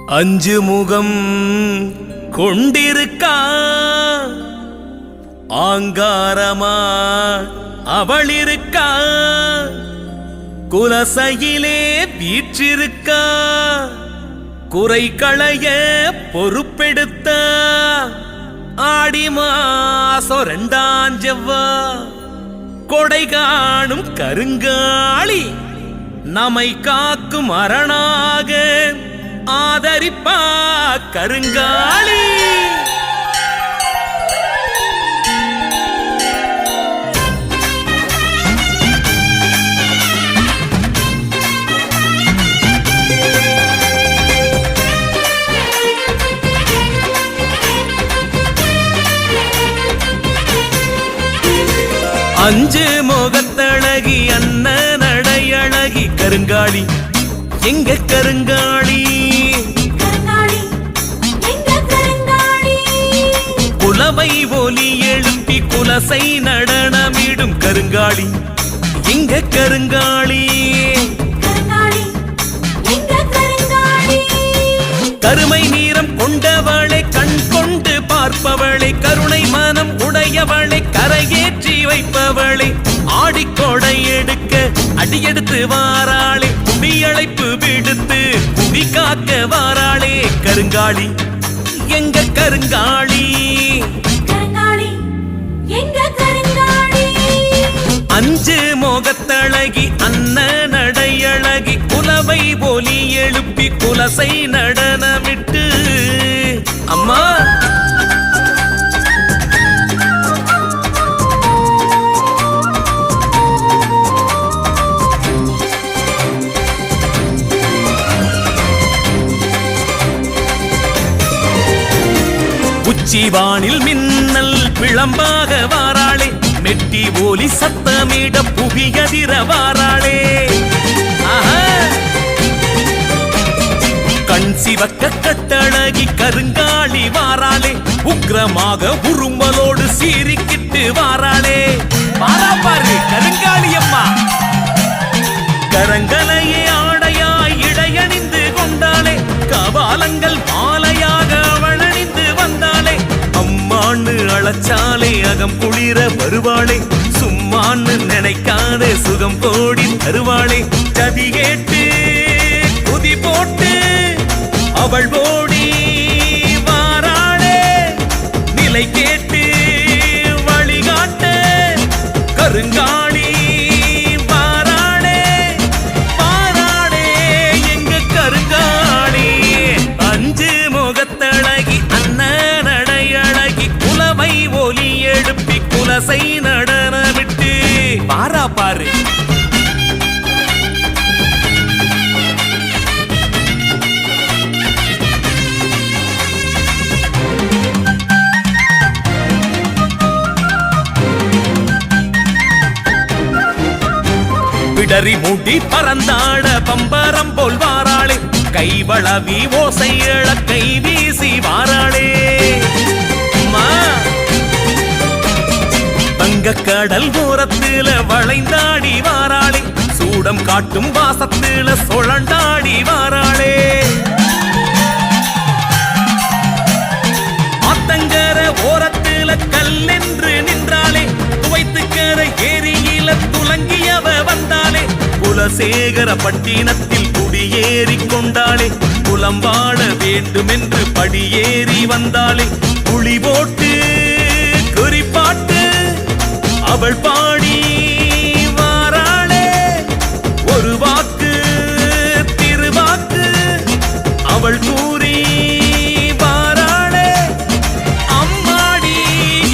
அஞ்சு முகம் கொண்டிருக்கா ஆங்காரமா அவள் இருக்கா குலசையிலே வீற்றிருக்கா குறை களைய பொறுப்பெடுத்த ஆடி மாசம் 2ஆம் செவ்வாய் கொடை காணும் கருங்காளி நம்மை காக்கும் அரணாக ஆதரிப்பா கருங்காளி. அஞ்சு முகத்தழகி அன்ன நடையழகி கருங்காளி எங்க கருங்காளி குலவை ஒலி எழுப்பி குலசை நடனமிடும் கருங்காளி எங்க கருங்காளி. கருமை நீரம் கொண்டவளை கண் கொண்டு பார்ப்பவளை கருணை மனம் உடையவளை கரையேற்றி வைப்பவளை ஆடிக்கொடை எடுக்க அடியெடுத்து வாராளே குடி அழைப்பு விடுத்து குடி காக்க வாராளே கருங்காளி எங்க கருங்காளி. அஞ்சு முகத்தழகி அன்ன நடையழகி குலவை ஒலி எழுப்பி குலசை நடனமிட்டு அம்மா உச்சிவானில் மின்னல் பிளம்பாக வாராளே மெட்டி ஓலி சத்தமிட புவியதிர வாராளே கண் சிவக்க கட்டழகி கருங்காளி வாராளே உக்ரமாக உருமலோடு சீரிக்கிட்டு வாராளே வாரா பாரு கருங்காளி அம்மா. கரங்களையே ஆடையாய் இடையணிந்து கொண்டாளே கபாலங்கள் மாலையாக அவள் அணிந்து வந்தாளே அம்மான்னு அழைச்சாலே அகம் குளிர வருவாளே சும்மான்னு நினைக்காத சுகம் கோடி தருவாளே சதி கேட்டு குதி போட்டு அவள் ஓடி வாராளே நிலை கேட்டு வழிகாட்ட கருங்காளி வாராளே வாராளே எங்க கருங்காளி. அஞ்சு முகத்தழகி அன்ன நடையழகி குலவை ஒலி எழுப்பி குலசை நடனமிட்டு பாரா பாரு. விடறி மூடி பறந்தாட பம்பரம் போல் வாராளே கைவளவி ஓசையள கை வீசி வாராளே தங்க கடல் ஓரத்துல வளைந்தாடி வாராளே சூடம் காட்டும் வாசத்துல சுழண்டாடி வாராளே ஆத்தங்கர ஓரத்துல கல்லென்று நின்றாளே துவைத்துக்கர ஏரியில துலங்கியவ வந்தாளே குலசேகர பட்டினத்தில் குடியேறி கொண்டாளே குலம் வாழ வேண்டுமென்று படியேறி வந்தாளே குழி போட்டு குறிப்பாட்டு அவள் பாடி வாராளே ஒரு வாக்கு திருவாக்கு அவள் கூறி வாராளே அம்மாடி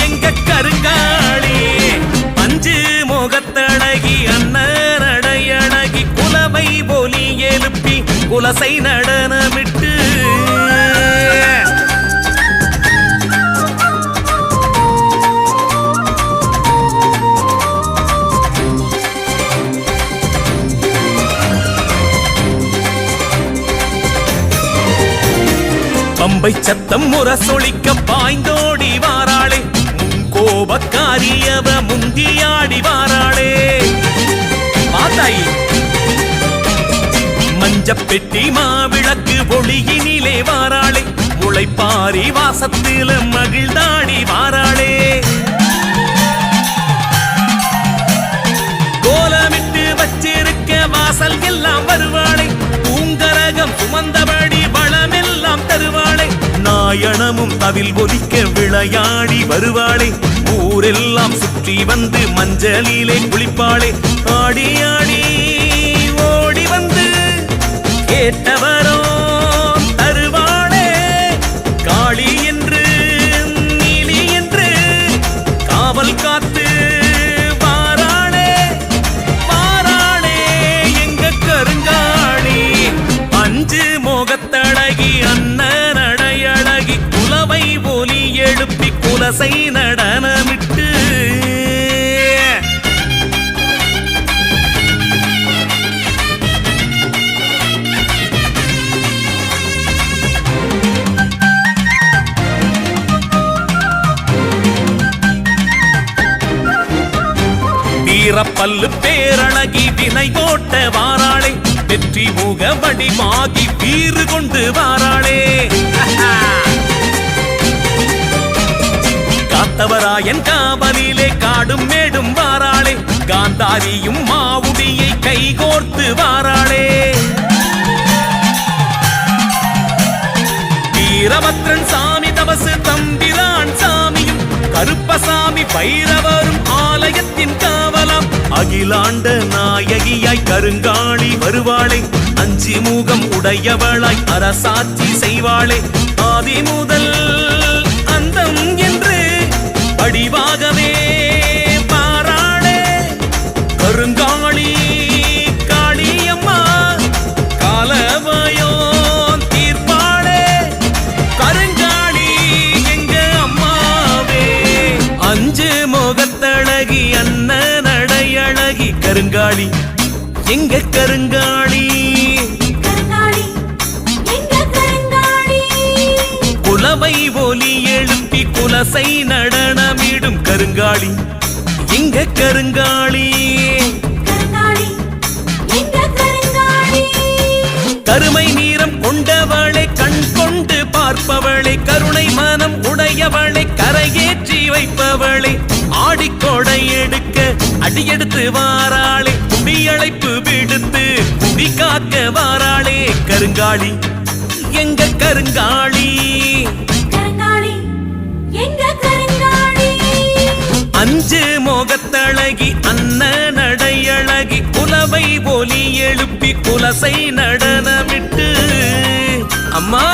எங்க கருங்காளி. அஞ்சு முகத்தழகி அன்ன நடையழகி குலவை ஒலி எழுப்பி குலசை நடனமிட்டு பம்பை சத்தம் முரசொலிக்க பாய்ந்தோடி வாராளே கோபக்காரியவ முந்தியாடி வாராளே மாதாயி மஞ்சப்பெட்டி மாவிளக்கு ஒளியினிலே பாசத்தில மகிழ்ந்தாடி வாராளே கோலமிட்டு வச்சிருக்க வாசல் எல்லாம் வருவாளே பூங்கரகம் சுமந்தபடி வளமெல்லாம் தருவாளே நாயணமும் தவில் ஒலிக்க விளையாடி வருவாளே ஊரெல்லாம் சுற்றி வந்து மஞ்சளிலே குளிப்பாளே ஆடி ஆடி ஓடி வந்து கேட்டவரோ தருவாளே காளி என்று நீலி என்று காவல் காத்து வாராளே வாராளே எங்க கருங்காளி அஞ்சு மோகத்தழகி அண்ணனடையழகி குலவை ஒலி எழுப்பி குலசை நடனமிட்டு வீரப்பல்லு பேரழகி வினை போட்ட வாராளே வெற்றி முக வடிவாகி வீறு கொண்டு வாராளே காத்தவராயன் காவலிலே காடும் மேடும் வாராளே காந்தாரியும் மாவுடியை கைகோர்த்து வாராளே வீரபத்ரன் சாமி தவசு தம்பிரான் சாமியும் கருப்பசாமி பைரவரும் ஆலயத்தின் காவலாம் அகிலாண்ட நாயகியாய் கருங்காளி வருவாளே அஞ்சு முகம் உடையவளாய் அரசாட்சி செய்வாளே ஆதி முதல் அந்தம் என்று படிவாகவே பாராளே கருங்காளி காளியம்மா காலவயோ தீர்ப்பாளே கருங்காளி எங்க அம்மாவே அஞ்சு முகத்தழகி அண்ணனடையழகி கருங்காளி எங்க கருங்காளி குலவை ஒலி எழுப்பி குலசை நடனமிடும் கருங்காளி எங்க கருங்காளி கருமை நீரம் கொண்டவளை கண் கொண்டு பார்ப்பவளை கருணை மனம் உடையவளை கரையேற்றி வைப்பவளை ஆடிக்கொடை எடுக்க அடியெடுத்து வாராளே குடியழைப்பு விடுத்து குடி காக்க வாராளே கருங்காளி எங்க கருங்காளி அஞ்சு மோகத்தழகி அண்ணனடையழகி குலவை ஒலி எழுப்பி குலசை நடனமிட்டு அம்மா